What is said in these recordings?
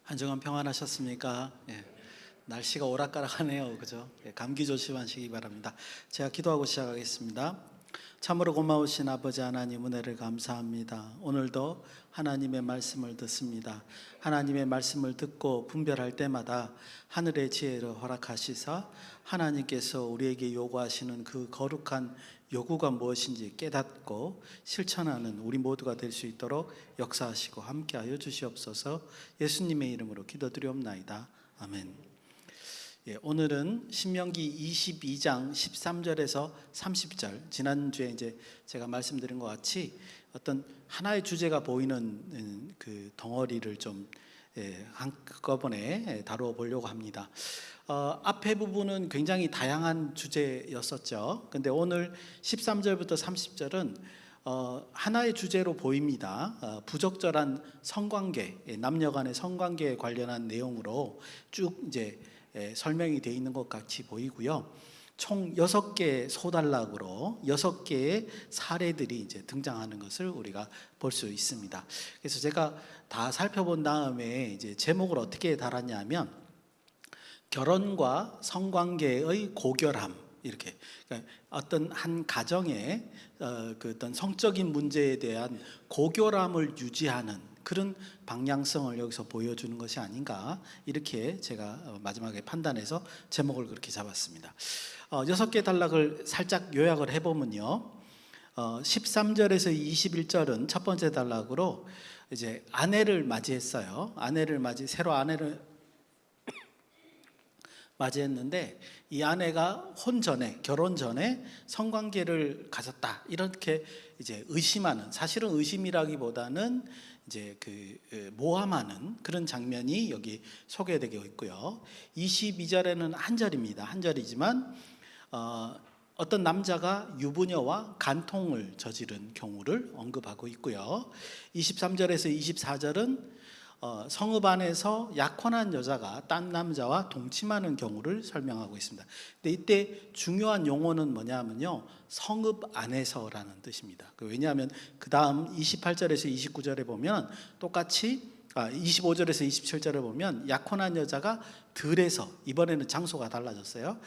한 주간 평안하셨습니까? 예. 날씨가 오락가락하네요. 그죠? 예, 감기 조심하시기 바랍니다. 제가 기도하고 시작하겠습니다. 참으로 고마우신 아버지 하나님, 은혜를 감사합니다. 오늘도 하나님의 말씀을 듣습니다. 하나님의 말씀을 듣고 분별할 때마다 하늘의 지혜를 허락하시사 하나님께서 우리에게 요구하시는 그 거룩한 요구가 무엇인지 깨닫고 실천하는 우리 모두가 될 수 있도록 역사하시고 함께하여 주시옵소서. 예수님의 이름으로 기도드리옵나이다. 아멘. 예, 오늘은 신명기 22장 13절에서 30절, 지난주에 이제 제가 말씀드린 것 같이 어떤 하나의 주제가 보이는 그 덩어리를 좀 한꺼번에 다루어 보려고 합니다. 앞에 부분은 굉장히 다양한 주제였었죠. 근데 오늘 13절부터 30절은 하나의 주제로 보입니다. 부적절한 성관계, 남녀 간의 성관계에 관련한 내용으로 쭉 이제 설명이 되어 있는 것 같이 보이고요. 총 6개의 소단락으로 6개의 사례들이 이제 등장하는 것을 우리가 볼 수 있습니다. 그래서 제가 다 살펴본 다음에 이제 제목을 어떻게 달았냐면 결혼과 성관계의 고결함, 이렇게 그러니까 어떤 한 가정의 그 어떤 성적인 문제에 대한 고결함을 유지하는 그런 방향성을 여기서 보여주는 것이 아닌가, 이렇게 제가 마지막에 판단해서 제목을 그렇게 잡았습니다. 6개 단락을 살짝 요약을 해보면요, 13절에서 21절은 첫 번째 단락으로 이제 아내를 맞이했어요. 새로 아내를 맞이했는데 이 아내가 결혼 전에 성관계를 가졌다, 이렇게 이제 의심하는, 사실은 의심이라기보다는 이제 모함하는 그런 장면이 여기 소개되고 있고요. 22절에는 한 절이지만 어떤 남자가 유부녀와 간통을 저지른 경우를 언급하고 있고요. 23절에서 24절은 성읍 안에서 약혼한 여자가 딴 남자와 동침하는 경우를 설명하고 있습니다. 근데 이때 중요한 용어는 뭐냐면요, 성읍 안에서라는 뜻입니다. 왜냐하면 그 다음 28절에서 29절에 보면 똑같이 25절에서 27절에 보면 약혼한 여자가 들에서, 이번에는 장소가 달라졌어요.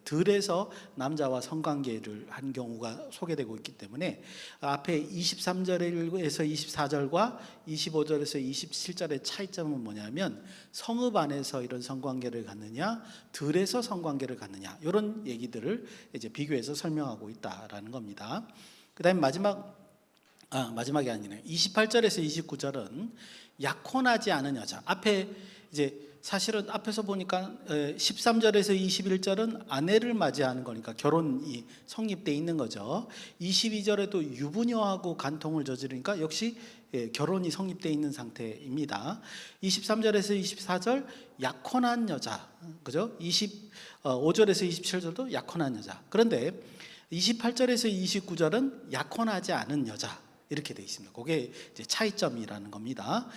들에서 남자와 성관계를 한 경우가 소개되고 있기 때문에 앞에 23절에서 24절과 25절에서 27절의 차이점은 뭐냐면 성읍 안에서 이런 성관계를 갖느냐, 들에서 성관계를 갖느냐, 이런 얘기들을 이제 비교해서 설명하고 있다라는 겁니다. 그 다음에 마지막이 아니네요. 28절에서 29절은 약혼하지 않은 여자. 앞에 이제 사실은 앞에서 보니까 13절에서 21절은 아내를 맞이하는 거니까 결혼이 성립되어 있는 거죠. 22절에도 유부녀하고 간통을 저지르니까 역시 결혼이 성립되어 있는 상태입니다. 23절에서 24절 약혼한 여자, 그죠? 25절에서 27절도 약혼한 여자. 그런데 28절에서 29절은 약혼하지 않은 여자, 이렇게 되어 있습니다. 그게 이제 차이점이라는 겁니다.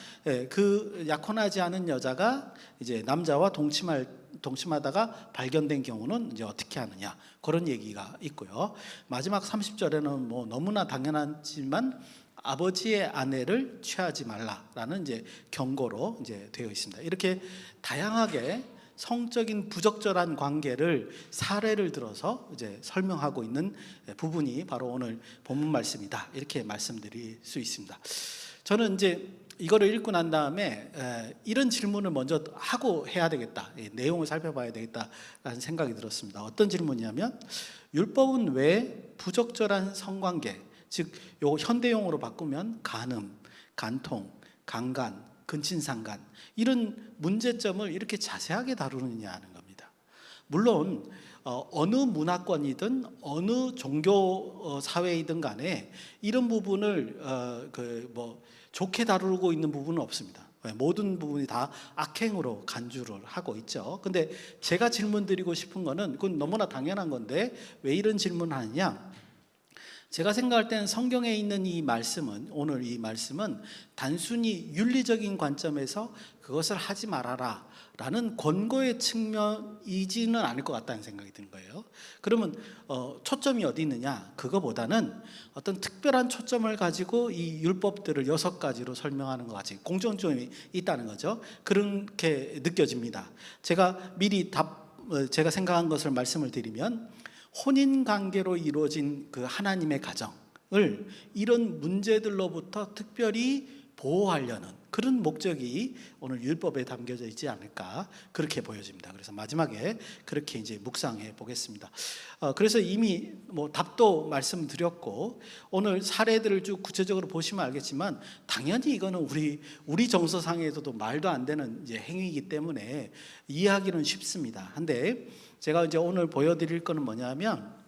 그 약혼하지 않은 여자가 이제 남자와 동침하다가 발견된 경우는 이제 어떻게 하느냐, 그런 얘기가 있고요. 마지막 30절에는 뭐 너무나 당연하지만 아버지의 아내를 취하지 말라라는 이제 경고로 이제 되어 있습니다. 이렇게 다양하게 성적인 부적절한 관계를 사례를 들어서 이제 설명하고 있는 부분이 바로 오늘 본문 말씀이다, 이렇게 말씀드릴 수 있습니다. 저는 이제 이거를 읽고 난 다음에 이런 질문을 먼저 하고 해야 되겠다, 내용을 살펴봐야 되겠다라는 생각이 들었습니다. 어떤 질문이냐면, 율법은 왜 부적절한 성관계, 즉 요 현대용어로 바꾸면 간음, 간통, 강간, 근친상간, 이런 문제점을 이렇게 자세하게 다루느냐 하는 겁니다. 물론 어느 문화권이든 어느 종교 사회이든 간에 이런 부분을 좋게 다루고 있는 부분은 없습니다. 모든 부분이 다 악행으로 간주를 하고 있죠. 근데 제가 질문 드리고 싶은 거는, 그건 너무나 당연한 건데 왜 이런 질문을 하느냐, 제가 생각할 때는 성경에 있는 이 말씀은, 오늘 이 말씀은 단순히 윤리적인 관점에서 그것을 하지 말아라 라는 권고의 측면이지는 않을 것 같다는 생각이 드는 거예요. 그러면 초점이 어디 있느냐? 그거보다는 어떤 특별한 초점을 가지고 이 율법들을 6가지로 설명하는 것 같이 공통점이 있다는 거죠. 그렇게 느껴집니다. 제가 미리 제가 생각한 것을 말씀을 드리면, 혼인 관계로 이루어진 그 하나님의 가정을 이런 문제들로부터 특별히 보호하려는 그런 목적이 오늘 율법에 담겨져 있지 않을까, 그렇게 보여집니다. 그래서 마지막에 그렇게 이제 묵상해 보겠습니다. 그래서 이미 답도 말씀드렸고, 오늘 사례들을 쭉 구체적으로 보시면 알겠지만, 당연히 이거는 우리 정서상에서도 말도 안 되는 이제 행위이기 때문에 이해하기는 쉽습니다. 한데 제가 이제 오늘 보여드릴 거는 뭐냐면,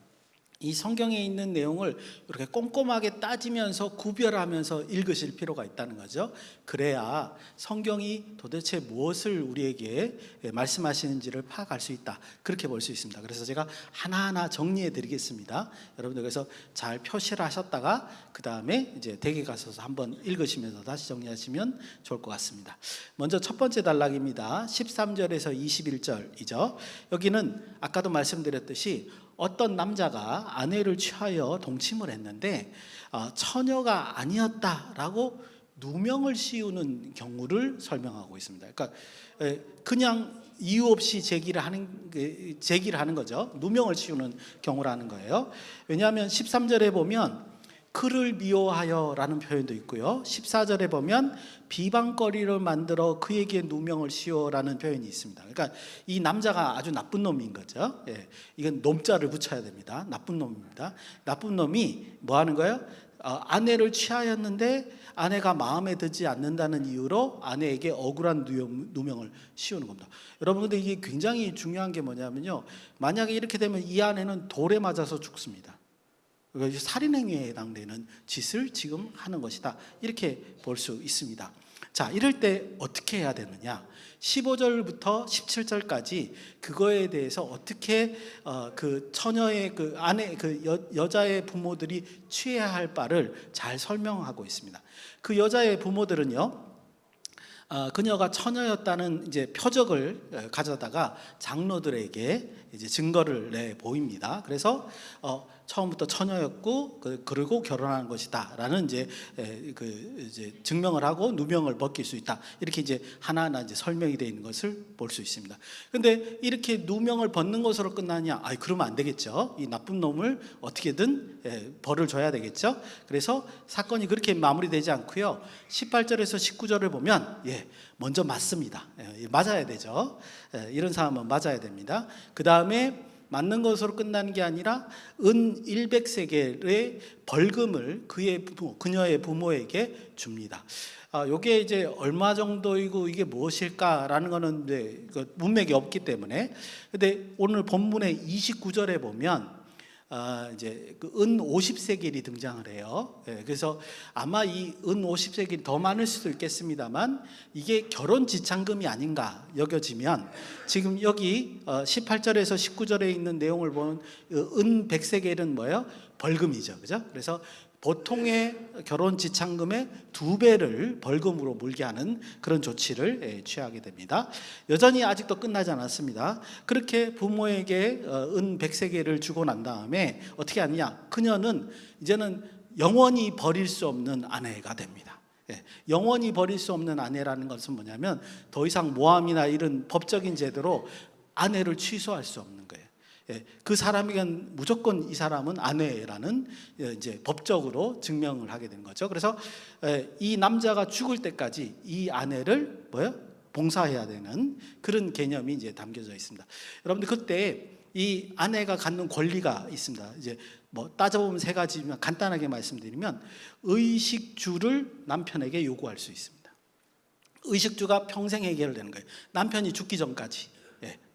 이 성경에 있는 내용을 이렇게 꼼꼼하게 따지면서 구별하면서 읽으실 필요가 있다는 거죠. 그래야 성경이 도대체 무엇을 우리에게 말씀하시는지를 파악할 수 있다, 그렇게 볼 수 있습니다. 그래서 제가 하나하나 정리해 드리겠습니다. 여러분들 그래서 잘 표시를 하셨다가 그 다음에 이제 댁에 가셔서 한번 읽으시면서 다시 정리하시면 좋을 것 같습니다. 먼저 첫 번째 단락입니다. 13절에서 21절이죠. 여기는 아까도 말씀드렸듯이 어떤 남자가 아내를 취하여 동침을 했는데 처녀가 아니었다라고 누명을 씌우는 경우를 설명하고 있습니다. 그러니까 그냥 이유 없이 제기를 하는 거죠. 누명을 씌우는 경우라는 거예요. 왜냐하면 13절에 보면 그를 미워하여 라는 표현도 있고요, 14절에 보면 비방거리를 만들어 그에게 누명을 씌워라는 표현이 있습니다. 그러니까 이 남자가 아주 나쁜 놈인 거죠. 이건 놈자를 붙여야 됩니다. 나쁜 놈입니다. 나쁜 놈이 뭐 하는 거예요? 아내를 취하였는데 아내가 마음에 들지 않는다는 이유로 아내에게 억울한 누명을 씌우는 겁니다. 여러분, 근데 이게 굉장히 중요한 게 뭐냐면요, 만약에 이렇게 되면 이 아내는 돌에 맞아서 죽습니다. 살인행위에 해당되는 짓을 지금 하는 것이다, 이렇게 볼 수 있습니다. 자, 이럴 때 어떻게 해야 되느냐? 15절부터 17절까지 그거에 대해서 어떻게 그 처녀의 그 아내 여자의 부모들이 취해야 할 바를 잘 설명하고 있습니다. 그 여자의 부모들은요, 그녀가 처녀였다는 이제 표적을 가져다가 장로들에게 이제 증거를 내 보입니다. 그래서 처음부터 처녀였고 그리고 결혼한 것이다라는 이제 이제 증명을 하고 누명을 벗길 수 있다, 이렇게 이제 하나하나 이제 설명이 되어 있는 것을 볼 수 있습니다. 그런데 이렇게 누명을 벗는 것으로 끝나냐? 그러면 안 되겠죠. 이 나쁜 놈을 어떻게든 벌을 줘야 되겠죠. 그래서 사건이 그렇게 마무리되지 않고요, 18절에서 19절을 보면 먼저 맞습니다. 맞아야 되죠. 이런 사람은 맞아야 됩니다. 그 다음에 맞는 것으로 끝나는 게 아니라 은 100세겔의 벌금을 그녀의 부모에게 줍니다. 이게 이제 얼마 정도이고 이게 무엇일까라는 거는 문맥이 없기 때문에. 근데 오늘 본문의 29절에 보면 이제 그 은 50세겔이 등장을 해요. 그래서 아마 이 은 50세겔이 더 많을 수도 있겠습니다만, 이게 결혼 지참금이 아닌가 여겨지면, 지금 여기 18절에서 19절에 있는 내용을 보면 은 100세겔은 뭐예요? 벌금이죠, 그죠? 그래서 보통의 결혼 지참금의 2배를 벌금으로 물게 하는 그런 조치를 취하게 됩니다. 여전히 아직도 끝나지 않았습니다. 그렇게 부모에게 은 100세겔을 주고 난 다음에 어떻게 하느냐? 그녀는 이제는 영원히 버릴 수 없는 아내가 됩니다. 영원히 버릴 수 없는 아내라는 것은 뭐냐면, 더 이상 모함이나 이런 법적인 제도로 아내를 취소할 수 없는 거예요. 그 사람에겐 무조건 이 사람은 아내라는 이제 법적으로 증명을 하게 되는 거죠. 그래서 이 남자가 죽을 때까지 이 아내를 봉사해야 되는 그런 개념이 이제 담겨져 있습니다. 여러분들, 그때 이 아내가 갖는 권리가 있습니다. 이제 따져보면 3가지지만 간단하게 말씀드리면, 의식주를 남편에게 요구할 수 있습니다. 의식주가 평생 해결되는 거예요. 남편이 죽기 전까지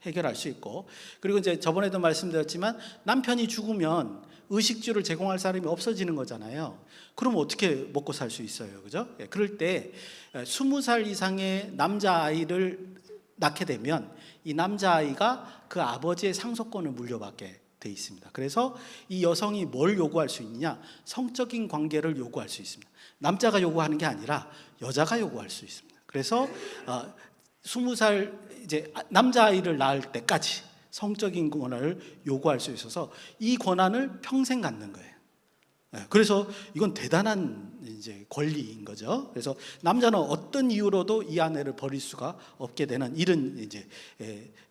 해결할 수 있고, 그리고 이제 저번에도 말씀드렸지만 남편이 죽으면 의식주를 제공할 사람이 없어지는 거잖아요. 그럼 어떻게 먹고 살 수 있어요, 그죠? 그럴 때 20살 이상의 남자아이를 낳게 되면 이 남자아이가 그 아버지의 상속권을 물려받게 돼 있습니다. 그래서 이 여성이 뭘 요구할 수 있느냐? 성적인 관계를 요구할 수 있습니다. 남자가 요구하는 게 아니라 여자가 요구할 수 있습니다. 그래서 20살 이제 남자아이를 낳을 때까지 성적인 권한을 요구할 수 있어서 이 권한을 평생 갖는 거예요. 그래서 이건 대단한 이제 권리인 거죠. 그래서 남자는 어떤 이유로도 이 아내를 버릴 수가 없게 되는 이런 이제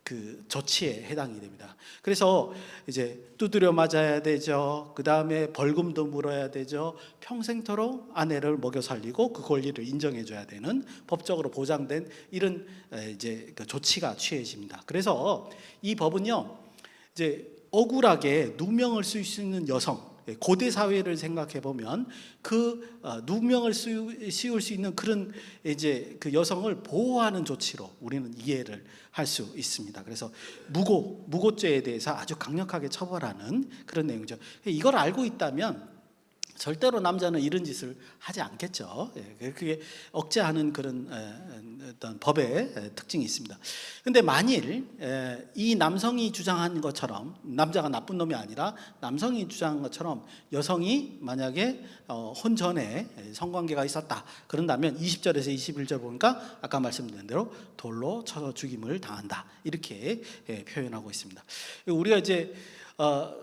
그 조치에 해당이 됩니다. 그래서 이제 두드려 맞아야 되죠. 그 다음에 벌금도 물어야 되죠. 평생토록 아내를 먹여 살리고 그 권리를 인정해줘야 되는 법적으로 보장된 이런 이제 그 조치가 취해집니다. 그래서 이 법은요, 이제 억울하게 누명을 쓸 수 있는 여성, 고대 사회를 생각해 보면 그 누명을 씌울 수 있는 그런 이제 그 여성을 보호하는 조치로 우리는 이해를 할 수 있습니다. 그래서 무고죄에 대해서 아주 강력하게 처벌하는 그런 내용이죠. 이걸 알고 있다면 절대로 남자는 이런 짓을 하지 않겠죠. 그게 억제하는 그런 어떤 법의 특징이 있습니다. 그런데 만일 이 남성이 주장한 것처럼, 남자가 나쁜 놈이 아니라 남성이 주장한 것처럼 여성이 만약에 혼전에 성관계가 있었다 그런다면 20절에서 21절 보니까 아까 말씀드린 대로 돌로 쳐서 죽임을 당한다, 이렇게 표현하고 있습니다. 우리가 이제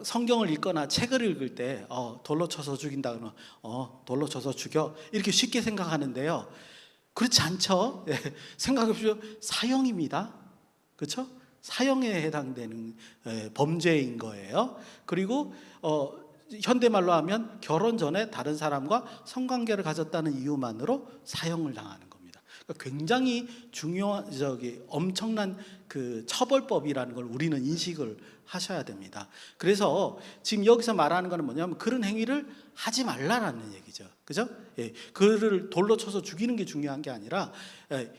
성경을 읽거나 책을 읽을 때 돌로 쳐서 죽인다 그러면 돌로 쳐서 죽여, 이렇게 쉽게 생각하는데요, 그렇지 않죠. 생각해보십시오. 사형입니다. 그렇죠? 사형에 해당되는 범죄인 거예요. 그리고 현대말로 하면 결혼 전에 다른 사람과 성관계를 가졌다는 이유만으로 사형을 당하는 겁니다. 그러니까 굉장히 중요한 엄청난 그 처벌법이라는 걸 우리는 인식을 하셔야 됩니다. 그래서 지금 여기서 말하는 것은 뭐냐면 그런 행위를 하지 말라라는 얘기죠. 그죠? 그를 돌로 쳐서 죽이는 게 중요한 게 아니라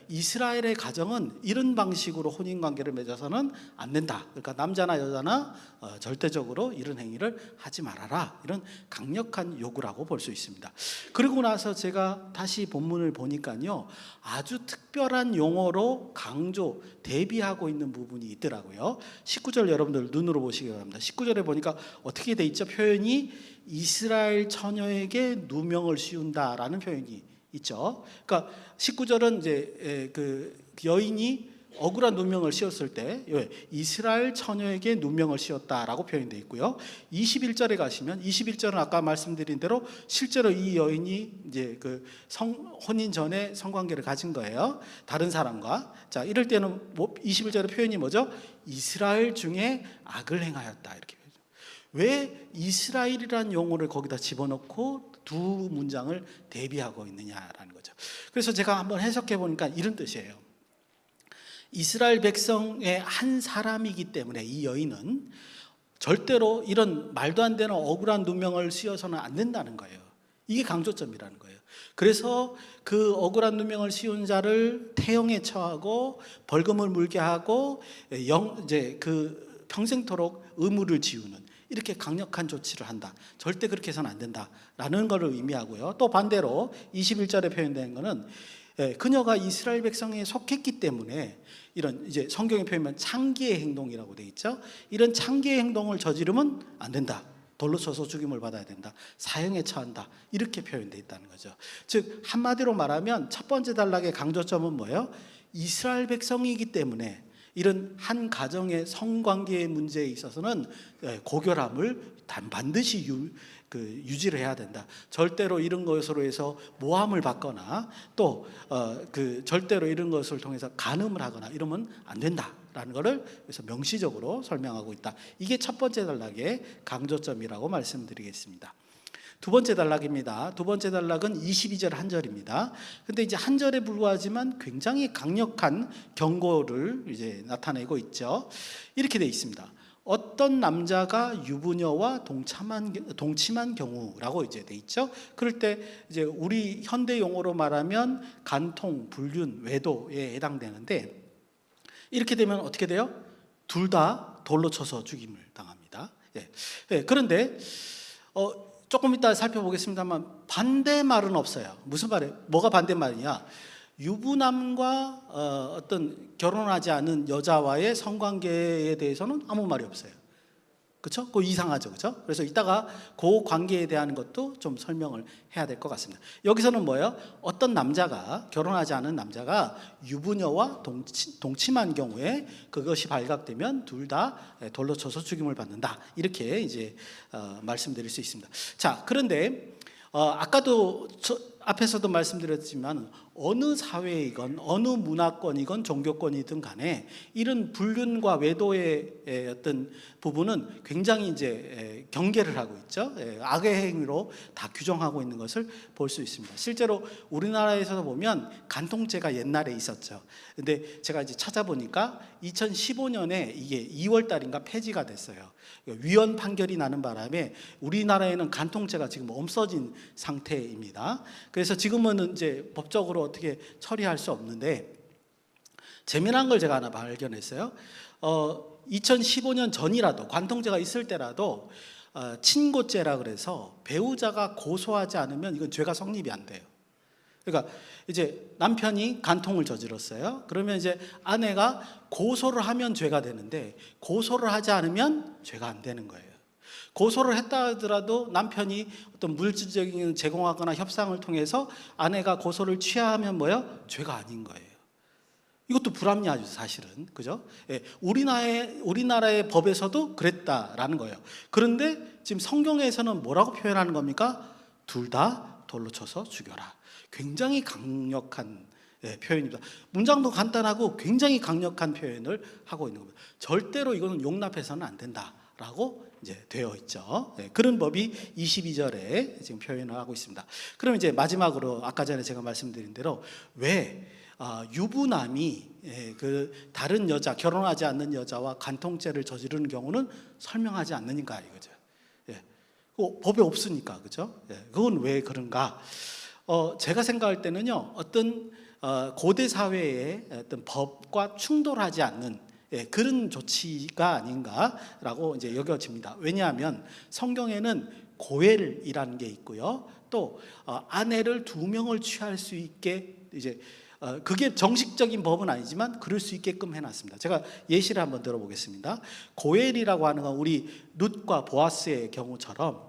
이스라엘의 가정은 이런 방식으로 혼인 관계를 맺어서는 안 된다. 그러니까 남자나 여자나 절대적으로 이런 행위를 하지 말아라, 이런 강력한 요구라고 볼 수 있습니다. 그리고 나서 제가 다시 본문을 보니까요, 아주 특별한 용어로 강조, 대비하고 있는 부분이 있더라고요. 19절 여러분들 눈으로 보시기 바랍니다. 19절에 보니까 어떻게 돼 있죠? 표현이 이스라엘 처녀에게 누명을 씌운다라는 표현이 있죠. 그러니까 19절은 이제 그 여인이 억울한 누명을 씌웠을 때 이스라엘 처녀에게 누명을 씌웠다라고 표현되어 있고요. 21절에 가시면 21절은 아까 말씀드린 대로 실제로 이 여인이 이제 그 혼인 전에 성관계를 가진 거예요. 다른 사람과. 자, 이럴 때는 21절의 표현이 뭐죠? 이스라엘 중에 악을 행하였다, 이렇게. 왜 이스라엘이라는 용어를 거기다 집어넣고 두 문장을 대비하고 있느냐라는 거죠. 그래서 제가 한번 해석해 보니까 이런 뜻이에요. 이스라엘 백성의 한 사람이기 때문에 이 여인은 절대로 이런 말도 안 되는 억울한 누명을 씌워서는 안 된다는 거예요. 이게 강조점이라는 거예요. 그래서 그 억울한 누명을 씌운 자를 태형에 처하고 벌금을 물게 하고 이제 그 평생토록 의무를 지우는, 이렇게 강력한 조치를 한다. 절대 그렇게 해서는 안 된다라는 것을 의미하고요. 또 반대로 21절에 표현된 것은 그녀가 이스라엘 백성에 속했기 때문에 이런 이제 성경에 표현하면 창기의 행동이라고 돼 있죠. 이런 창기의 행동을 저지르면 안 된다. 돌로 쳐서 죽임을 받아야 된다. 사형에 처한다. 이렇게 표현되어 있다는 거죠. 즉 한마디로 말하면 첫 번째 단락의 강조점은 뭐예요? 이스라엘 백성이기 때문에 이런 한 가정의 성관계의 문제에 있어서는 고결함을 반드시 유지를 해야 된다. 절대로 이런 것으로 해서 모함을 받거나 또 절대로 이런 것을 통해서 간음을 하거나 이러면 안 된다라는 것을 그래서 명시적으로 설명하고 있다. 이게 첫 번째 단락의 강조점이라고 말씀드리겠습니다. 두 번째 단락입니다. 두 번째 단락은 22절 한 절입니다. 근데 이제 한 절에 불과하지만 굉장히 강력한 경고를 이제 나타내고 있죠. 이렇게 돼 있습니다. 어떤 남자가 유부녀와 동침한 경우라고 이제 돼 있죠. 그럴 때 이제 우리 현대 용어로 말하면 간통, 불륜, 외도에 해당되는데, 이렇게 되면 어떻게 돼요? 둘 다 돌로 쳐서 죽임을 당합니다. 그런데 조금 이따 살펴보겠습니다만 반대말은 없어요. 무슨 말이에요? 뭐가 반대말이냐? 유부남과 어떤 결혼하지 않은 여자와의 성관계에 대해서는 아무 말이 없어요. 그렇죠? 그거 이상하죠, 그렇죠? 그래서 이따가 그 관계에 대한 것도 좀 설명을 해야 될 것 같습니다. 여기서는 뭐예요? 어떤 남자가 결혼하지 않은 남자가 유부녀와 동침한 경우에 그것이 발각되면 둘 다 돌로 쳐서 죽임을 받는다. 이렇게 이제 말씀드릴 수 있습니다. 자, 그런데 아까도 앞에서도 말씀드렸지만 어느 사회이건 어느 문화권이건 종교권이든 간에 이런 불륜과 외도의 어떤 부분은 굉장히 이제 경계를 하고 있죠. 악의 행위로 다 규정하고 있는 것을 볼 수 있습니다. 실제로 우리나라에서도 보면 간통죄가 옛날에 있었죠. 근데 제가 이제 찾아보니까 2015년에 이게 2월 달인가 폐지가 됐어요. 위헌 판결이 나는 바람에 우리나라에는 간통죄가 지금 없어진 상태입니다. 그래서 지금은 이제 법적으로 어떻게 처리할 수 없는데, 재미난 걸 제가 하나 발견했어요. 2015년 전이라도, 관통죄가 있을 때라도 친고죄라 그래서 배우자가 고소하지 않으면 이건 죄가 성립이 안 돼요. 그러니까 이제 남편이 간통을 저질렀어요. 그러면 이제 아내가 고소를 하면 죄가 되는데 고소를 하지 않으면 죄가 안 되는 거예요. 고소를 했다 하더라도 남편이 어떤 물질적인 제공하거나 협상을 통해서 아내가 고소를 취하하면 뭐예요? 죄가 아닌 거예요. 이것도 불합리하죠, 사실은. 그죠? 예, 우리나라의 법에서도 그랬다라는 거예요. 그런데 지금 성경에서는 뭐라고 표현하는 겁니까? 둘 다 돌로 쳐서 죽여라. 굉장히 강력한 표현입니다. 문장도 간단하고 굉장히 강력한 표현을 하고 있는 겁니다. 절대로 이거는 용납해서는 안 된다라고 이제 되어 있죠. 그런 법이 22절에 지금 표현을 하고 있습니다. 그럼 이제 마지막으로 아까 전에 제가 말씀드린 대로 왜 유부남이 그 다른 여자, 결혼하지 않는 여자와 간통죄를 저지르는 경우는 설명하지 않느니까 이거죠. 법에 없으니까, 그죠? 그건 왜 그런가? 제가 생각할 때는요, 어떤 고대 사회의 어떤 법과 충돌하지 않는 그런 조치가 아닌가라고 이제 여겨집니다. 왜냐하면 성경에는 고엘이라는 게 있고요, 또 아내를 2명을 취할 수 있게 이제 그게 정식적인 법은 아니지만 그럴 수 있게끔 해놨습니다. 제가 예시를 한번 들어보겠습니다. 고엘이라고 하는 건 우리 룻과 보아스의 경우처럼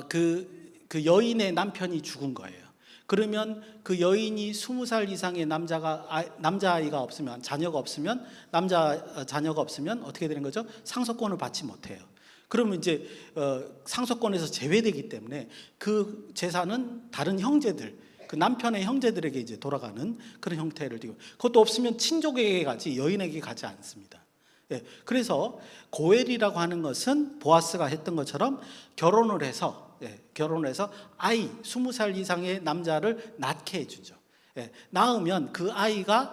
그 여인의 남편이 죽은 거예요. 그러면 그 여인이 20살 이상의 남자아이가 없으면, 자녀가 없으면, 자녀가 없으면 어떻게 되는 거죠? 상속권을 받지 못해요. 그러면 이제 상속권에서 제외되기 때문에 그 재산은 다른 형제들, 그 남편의 형제들에게 이제 돌아가는 그런 형태를 띠고, 그것도 없으면 친족에게 가지 여인에게 가지 않습니다. 그래서 고엘이라고 하는 것은 보아스가 했던 것처럼 결혼을 해서 아이 20살 이상의 남자를 낳게 해주죠. 낳으면 그 아이가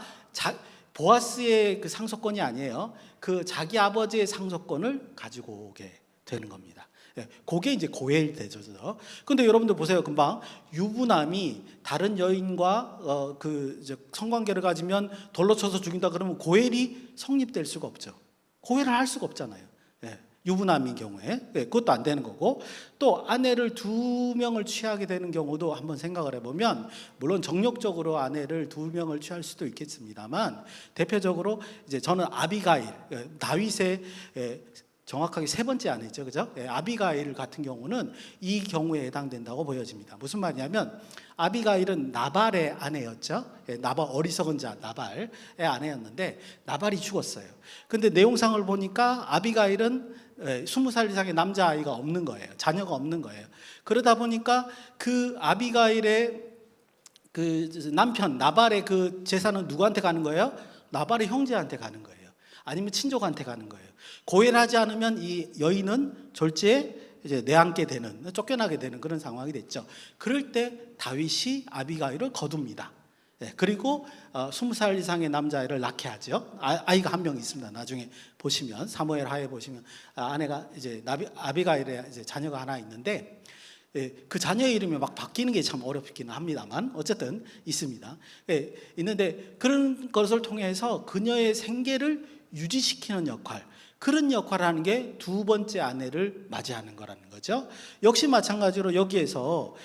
보아스의 그 상속권이 아니에요. 그 자기 아버지의 상속권을 가지고 오게 되는 겁니다. 그게 이제 고엘 대조죠. 근데 여러분들 보세요. 금방 유부남이 다른 여인과 그 성관계를 가지면 돌로 쳐서 죽인다 그러면 고엘이 성립될 수가 없죠. 고엘을 할 수가 없잖아요. 유부남인 경우에 그것도 안 되는 거고, 또 아내를 2명을 취하게 되는 경우도 한번 생각을 해보면, 물론 정력적으로 아내를 2명을 취할 수도 있겠습니다만, 대표적으로 이제 저는 아비가일, 다윗의 정확하게 3번째 아내죠, 그죠? 아비가일 같은 경우는 이 경우에 해당된다고 보여집니다. 무슨 말이냐면 아비가일은 나발의 아내였죠. 나발, 어리석은 자 나발의 아내였는데 나발이 죽었어요. 근데 내용상을 보니까 아비가일은 20살 이상의 남자아이가 없는 거예요. 자녀가 없는 거예요. 그러다 보니까 그 아비가일의 그 남편 나발의 그 재산은 누구한테 가는 거예요? 나발의 형제한테 가는 거예요. 아니면 친족한테 가는 거예요. 고엘하지 않으면 이 여인은 졸지에 이제 내앉게 되는, 쫓겨나게 되는 그런 상황이 됐죠. 그럴 때 다윗이 아비가일을 거둡니다. 그리고 20살 이상의 남자아이를 낳게 하죠. 아이가 한 명 있습니다. 나중에 보시면 사무엘 하에 보시면 아내가 이제 아비가일의 이제 자녀가 하나 있는데, 그 자녀의 이름이 막 바뀌는 게 참 어렵기는 합니다만 어쨌든 있습니다. 있는데 그런 것을 통해서 그녀의 생계를 유지시키는 역할, 그런 역할을 하는 게 2번째 아내를 맞이하는 거라는 거죠. 역시 마찬가지로 여기에서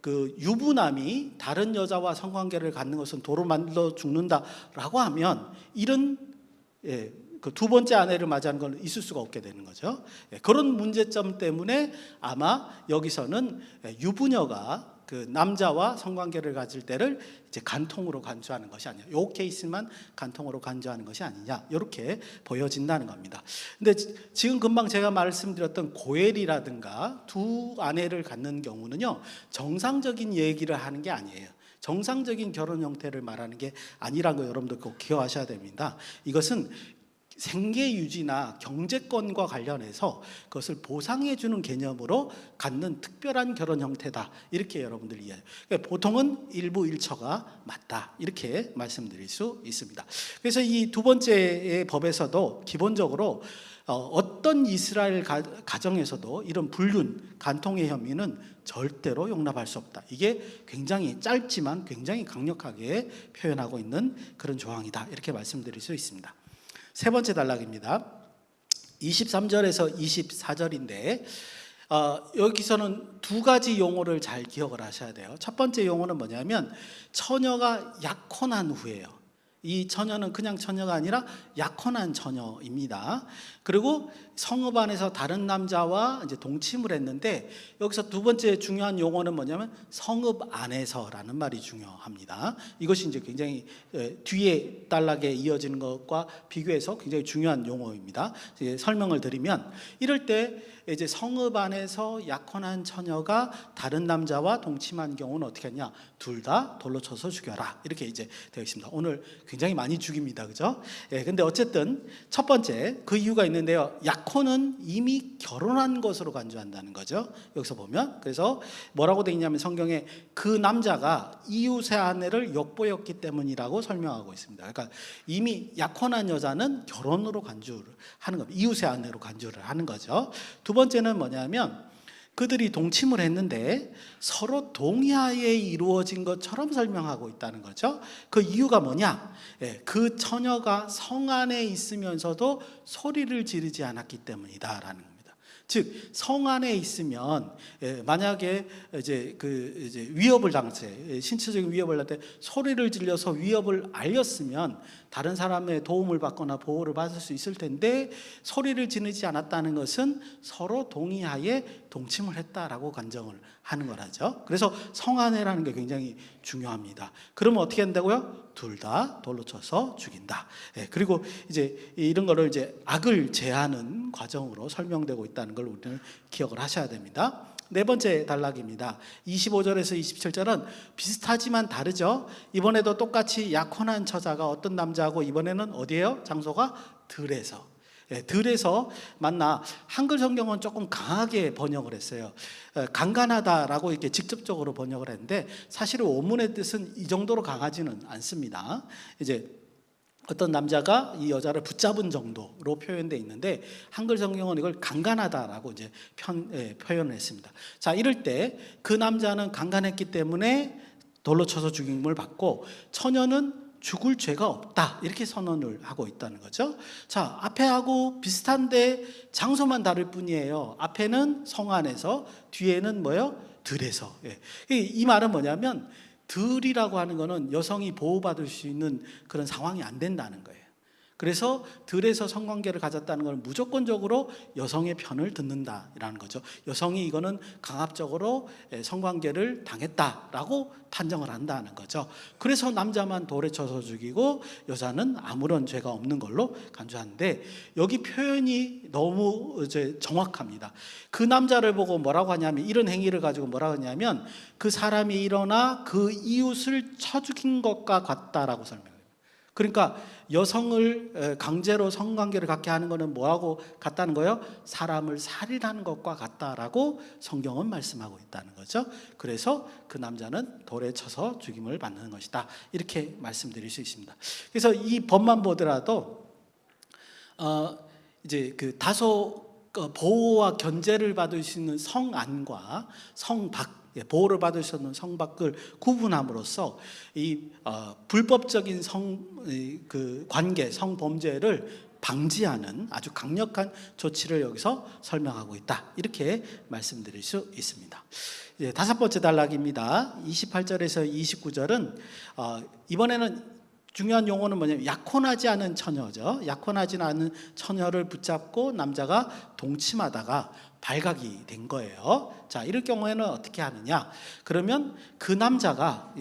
그 유부남이 다른 여자와 성관계를 갖는 것은 도로 만들어 죽는다라고 하면 이런 그 두 번째 아내를 맞이하는 건 있을 수가 없게 되는 거죠. 그런 문제점 때문에 아마 여기서는 유부녀가 그 남자와 성관계를 가질 때를 이제 간통으로 간주하는 것이 아니냐, 이 케이스만 간통으로 간주하는 것이 아니냐, 이렇게 보여진다는 겁니다. 근데 지금 금방 제가 말씀드렸던 고엘이라든가 두 아내를 갖는 경우는요, 정상적인 얘기를 하는 게 아니에요. 정상적인 결혼 형태를 말하는 게 아니라는 거 여러분들 꼭 기억하셔야 됩니다. 이것은 생계 유지나 경제권과 관련해서 그것을 보상해 주는 개념으로 갖는 특별한 결혼 형태다, 이렇게 여러분들 이해해요. 그러니까 보통은 일부일처가 맞다, 이렇게 말씀드릴 수 있습니다. 그래서 이 두 번째의 법에서도 기본적으로 어떤 이스라엘 가정에서도 이런 불륜, 간통의 혐의는 절대로 용납할 수 없다. 이게 굉장히 짧지만 굉장히 강력하게 표현하고 있는 그런 조항이다, 이렇게 말씀드릴 수 있습니다. 세 번째 단락입니다. 23절에서 24절인데 여기서는 두 가지 용어를 잘 기억을 하셔야 돼요. 첫 번째 용어는 뭐냐면 처녀가 약혼한 후예요. 이 처녀는 그냥 처녀가 아니라 약혼한 처녀입니다. 그리고 성읍 안에서 다른 남자와 이제 동침을 했는데, 여기서 두 번째 중요한 용어는 뭐냐면 성읍 안에서라는 말이 중요합니다. 이것이 이제 굉장히 뒤에 단락에 이어지는 것과 비교해서 굉장히 중요한 용어입니다. 설명을 드리면, 이럴 때 이제 성읍 안에서 약혼한 처녀가 다른 남자와 동침한 경우는 어떻게 하냐? 둘 다 돌로 쳐서 죽여라, 이렇게 이제 되어 있습니다. 오늘 굉장히 많이 죽입니다, 그죠? 근데 어쨌든 첫 번째 그 이유가 있는데요. 약혼은 이미 결혼한 것으로 간주한다는 거죠. 여기서 보면, 그래서 뭐라고 되어 있냐면 성경에 그 남자가 이웃의 아내를 욕보였기 때문이라고 설명하고 있습니다. 그러니까 이미 약혼한 여자는 결혼으로 간주를 하는 겁니다. 이웃의 아내로 간주를 하는 거죠. 두 번째는 뭐냐면 그들이 동침을 했는데 서로 동의하에 이루어진 것처럼 설명하고 있다는 거죠. 그 이유가 뭐냐? 그 처녀가 성 안에 있으면서도 소리를 지르지 않았기 때문이다라는 겁니다. 즉 성 안에 있으면 만약에 이제 위협을 당했어요. 신체적인 위협을 할 때 소리를 질러서 위협을 알렸으면 다른 사람의 도움을 받거나 보호를 받을 수 있을 텐데, 소리를 지르지 않았다는 것은 서로 동의하에 동침을 했다라고 간정을 하는 거라죠. 그래서 성안해라는 게 굉장히 중요합니다. 그러면 어떻게 한다고요? 둘 다 돌로 쳐서 죽인다. 그리고 이제 이런 거를 이제 악을 제하는 과정으로 설명되고 있다는 걸 우리는 기억을 하셔야 됩니다. 네 번째 단락입니다. 25절에서 27절은 비슷하지만 다르죠. 이번에도 똑같이 약혼한 처자가 어떤 남자하고, 이번에는 어디예요? 장소가 들에서. 들에서 만나. 한글 성경은 조금 강하게 번역을 했어요. 강간하다라고 이렇게 직접적으로 번역을 했는데, 사실은 원문의 뜻은 이 정도로 강하지는 않습니다. 이제 어떤 남자가 이 여자를 붙잡은 정도로 표현되어 있는데, 한글 성경은 이걸 강간하다라고 이제 표현을 했습니다. 자, 이럴 때 그 남자는 강간했기 때문에 돌로 쳐서 죽임을 받고, 처녀는 죽을 죄가 없다, 이렇게 선언을 하고 있다는 거죠. 자, 앞에하고 비슷한데 장소만 다를 뿐이에요. 앞에는 성 안에서, 뒤에는 뭐요? 들에서. 이 말은 뭐냐면 들이라고 하는 거는 여성이 보호받을 수 있는 그런 상황이 안 된다는 거예요. 그래서 들에서 성관계를 가졌다는 건 무조건적으로 여성의 편을 듣는다라는 거죠. 여성이 이거는 강압적으로 성관계를 당했다라고 판정을 한다는 거죠. 그래서 남자만 돌에 쳐서 죽이고 여자는 아무런 죄가 없는 걸로 간주하는데, 여기 표현이 너무 이제 정확합니다. 그 남자를 보고 뭐라고 하냐면, 이런 행위를 가지고 뭐라고 하냐면 그 사람이 일어나 그 이웃을 쳐 죽인 것과 같다라고 설명해요. 그러니까 여성을 강제로 성관계를 갖게 하는 것은 뭐하고 같다는 거예요? 사람을 살인하는 것과 같다라고 성경은 말씀하고 있다는 거죠. 그래서 그 남자는 돌에 쳐서 죽임을 받는 것이다, 이렇게 말씀드릴 수 있습니다. 그래서 이 법만 보더라도 이제 그 다소 보호와 견제를 받을 수 있는 성안과 성밖, 보호를 받을 수 있는 성밖을 구분함으로써 이 불법적인 관계, 성범죄를 방지하는 아주 강력한 조치를 여기서 설명하고 있다, 이렇게 말씀드릴 수 있습니다. 다섯 번째 단락입니다. 28절에서 29절은 이번에는 중요한 용어는 뭐냐면 약혼하지 않은 처녀죠. 약혼하지 않은 처녀를 붙잡고 남자가 동침하다가 발각이 된 거예요. 자, 이럴 경우에는 어떻게 하느냐? 그러면 그 남자가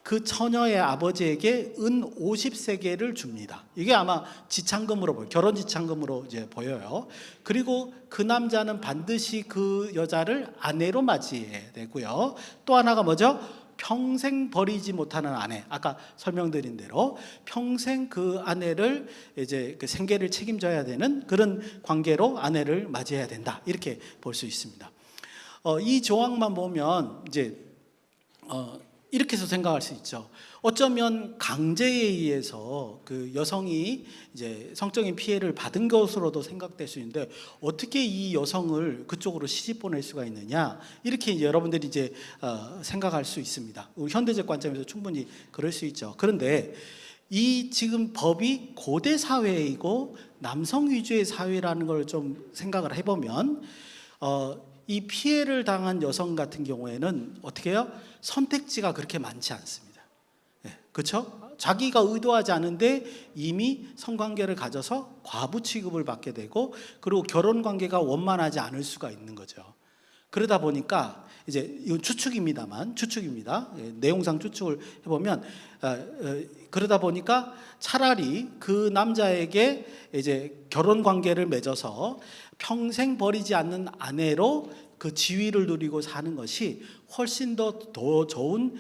그 처녀의 아버지에게 은 50세겔을 줍니다. 이게 아마 지참금으로 보여요. 결혼 지참금으로 이제 보여요. 그리고 그 남자는 반드시 그 여자를 아내로 맞이해야 되고요. 또 하나가 뭐죠? 평생 버리지 못하는 아내, 아까 설명드린 대로 평생 그 아내를 이제 그 생계를 책임져야 되는 그런 관계로 아내를 맞이해야 된다, 이렇게 볼 수 있습니다. 이 조항만 보면 이제 이렇게 해서 생각할 수 있죠. 어쩌면 강제에 의해서 그 여성이 이제 성적인 피해를 받은 것으로도 생각될 수 있는데, 어떻게 이 여성을 그쪽으로 시집 보낼 수가 있느냐, 이렇게 여러분들이 이제 생각할 수 있습니다. 현대적 관점에서 충분히 그럴 수 있죠. 그런데 이 지금 법이 고대 사회이고 남성 위주의 사회라는 걸 좀 생각을 해보면 이 피해를 당한 여성 같은 경우에는 어떻게 해요? 선택지가 그렇게 많지 않습니다. 그렇죠? 자기가 의도하지 않은데 이미 성관계를 가져서 과부 취급을 받게 되고, 그리고 결혼 관계가 원만하지 않을 수가 있는 거죠. 그러다 보니까 이제 이건 추측입니다만, 추측입니다. 내용상 추측을 해보면 그러다 보니까 차라리 그 남자에게 이제 결혼 관계를 맺어서 평생 버리지 않는 아내로 그 지위를 누리고 사는 것이 훨씬 더 좋은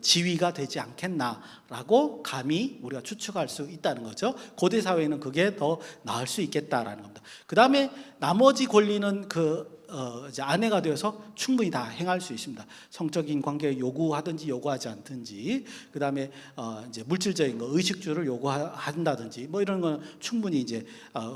지위가 되지 않겠나라고 감히 우리가 추측할 수 있다는 거죠. 고대 사회는 그게 더 나을 수 있겠다라는 겁니다. 그 다음에 나머지 권리는 이제 아내가 되어서 충분히 다 행할 수 있습니다. 성적인 관계 요구하든지 요구하지 않든지, 그 다음에 이제 물질적인 거, 의식주를 요구한다든지 뭐 이런 건 충분히 이제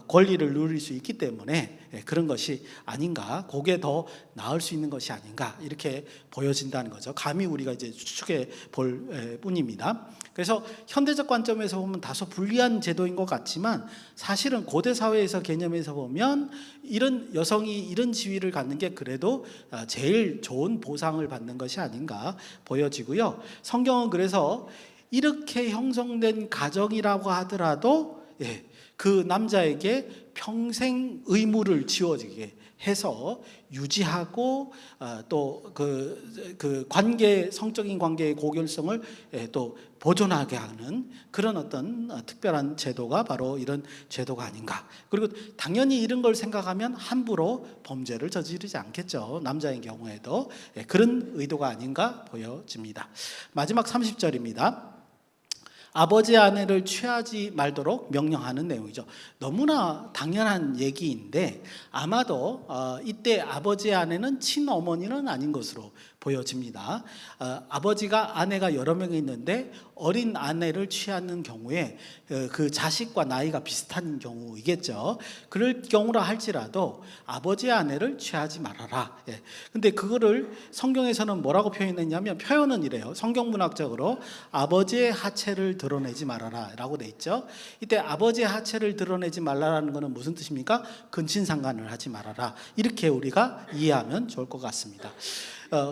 권리를 누릴 수 있기 때문에 그런 것이 아닌가, 그게 더 나을 수 있는 것이 아닌가, 이렇게 보여진다는 거죠. 감히 우리가 이제 추측해 볼 뿐입니다. 그래서 현대적 관점에서 보면 다소 불리한 제도인 것 같지만, 사실은 고대 사회에서 개념에서 보면 이런 여성이 이런 지위를 갖는 게 그래도 제일 좋은 보상을 받는 것이 아닌가 보여지고요. 성경은 그래서 이렇게 형성된 가정이라고 하더라도 그 남자에게 평생 의무를 지워지게 해서 유지하고 또 그 관계, 성적인 관계의 고결성을 또 보존하게 하는 그런 어떤 특별한 제도가 바로 이런 제도가 아닌가. 그리고 당연히 이런 걸 생각하면 함부로 범죄를 저지르지 않겠죠. 남자인 경우에도 그런 의도가 아닌가 보여집니다. 마지막 30절입니다. 아버지의 아내를 취하지 말도록 명령하는 내용이죠. 너무나 당연한 얘기인데 아마도 이때 아버지의 아내는 친어머니는 아닌 것으로 보여집니다. 아버지가 아내가 여러 명이 있는데 어린 아내를 취하는 경우에 그 자식과 나이가 비슷한 경우이겠죠. 그럴 경우라 할지라도 아버지의 아내를 취하지 말아라. 근데 그거를 성경에서는 뭐라고 표현했냐면, 표현은 이래요. 성경문학적으로 아버지의 하체를 드러내지 말아라 라고 돼 있죠. 이때 아버지의 하체를 드러내지 말라라는 것은 무슨 뜻입니까? 근친상간을 하지 말아라, 이렇게 우리가 이해하면 좋을 것 같습니다.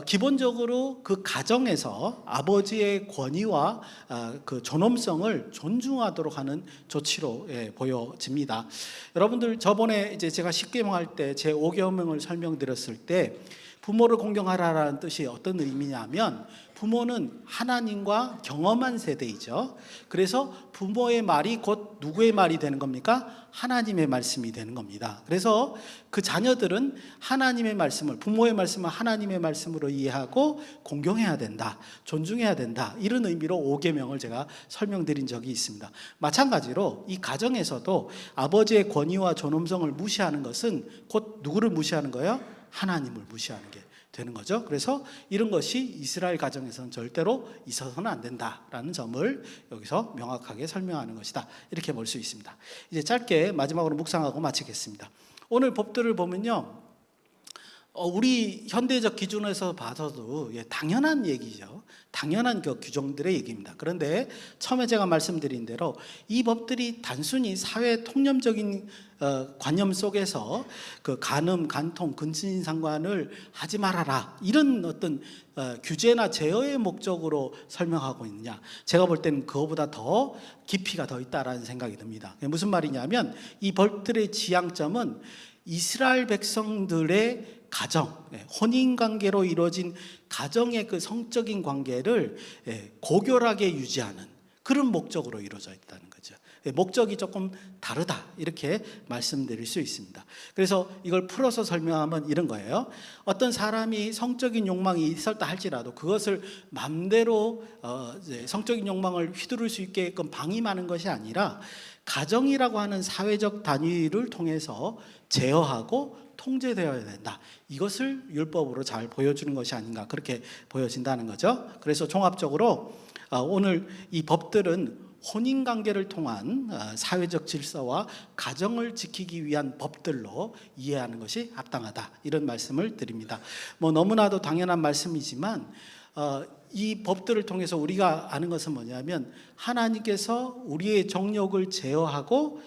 기본적으로 그 가정에서 아버지의 권위와 그 존엄성을 존중하도록 하는 조치로 보여집니다. 여러분들, 저번에 이제 제가 십계명할 때 제 5계명을 설명드렸을 때 부모를 공경하라라는 뜻이 어떤 의미냐면, 부모는 하나님과 경험한 세대이죠. 그래서 부모의 말이 곧 누구의 말이 되는 겁니까? 하나님의 말씀이 되는 겁니다. 그래서 그 자녀들은 하나님의 말씀을, 부모의 말씀을 하나님의 말씀으로 이해하고 공경해야 된다, 존중해야 된다, 이런 의미로 5계명을 제가 설명드린 적이 있습니다. 마찬가지로 이 가정에서도 아버지의 권위와 존엄성을 무시하는 것은 곧 누구를 무시하는 거예요? 하나님을 무시하는 게 되는 거죠. 그래서 이런 것이 이스라엘 가정에서는 절대로 있어서는 안 된다라는 점을 여기서 명확하게 설명하는 것이다, 이렇게 볼 수 있습니다. 이제 짧게 마지막으로 묵상하고 마치겠습니다. 오늘 법들을 보면요, 우리 현대적 기준에서 봐서도 당연한 얘기죠. 당연한 그 규정들의 얘기입니다. 그런데 처음에 제가 말씀드린 대로 이 법들이 단순히 사회 통념적인 관념 속에서 그 간음, 간통, 근친상간을 하지 말아라 이런 어떤 규제나 제어의 목적으로 설명하고 있느냐, 제가 볼 때는 그거보다 더 깊이가 더 있다라는 생각이 듭니다. 무슨 말이냐면 이 법들의 지향점은 이스라엘 백성들의 가정, 혼인 관계로 이루어진 가정의 그 성적인 관계를 고결하게 유지하는 그런 목적으로 이루어져 있다는 거죠. 목적이 조금 다르다 이렇게 말씀드릴 수 있습니다. 그래서 이걸 풀어서 설명하면 이런 거예요. 어떤 사람이 성적인 욕망이 있었다 할지라도 그것을 마음대로 성적인 욕망을 휘두를 수 있게끔 방임하는 것이 아니라 가정이라고 하는 사회적 단위를 통해서 제어하고 통제되어야 된다. 이것을 율법으로 잘 보여주는 것이 아닌가 그렇게 보여진다는 거죠. 그래서 종합적으로 오늘 이 법들은 혼인관계를 통한 사회적 질서와 가정을 지키기 위한 법들로 이해하는 것이 합당하다 이런 말씀을 드립니다. 너무나도 당연한 말씀이지만 이 법들을 통해서 우리가 아는 것은 뭐냐면 하나님께서 우리의 정욕을 제어하고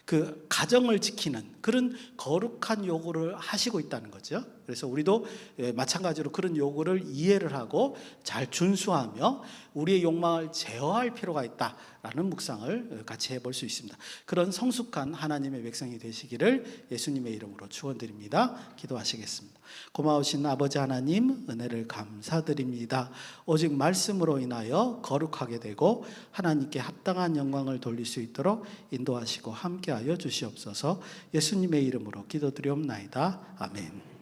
그 가정을 지키는 그런 거룩한 요구를 하시고 있다는 거죠. 그래서 우리도 마찬가지로 그런 요구를 이해를 하고 잘 준수하며 우리의 욕망을 제어할 필요가 있다라는 묵상을 같이 해볼 수 있습니다. 그런 성숙한 하나님의 백성이 되시기를 예수님의 이름으로 축원드립니다. 기도하시겠습니다. 고마우신 아버지 하나님, 은혜를 감사드립니다. 오직 말씀으로 인하여 거룩하게 되고 하나님께 합당한 영광을 돌릴 수 있도록 인도하시고 함께하여 주시옵소서. 예수님의 이름으로 기도드리옵나이다. 아멘.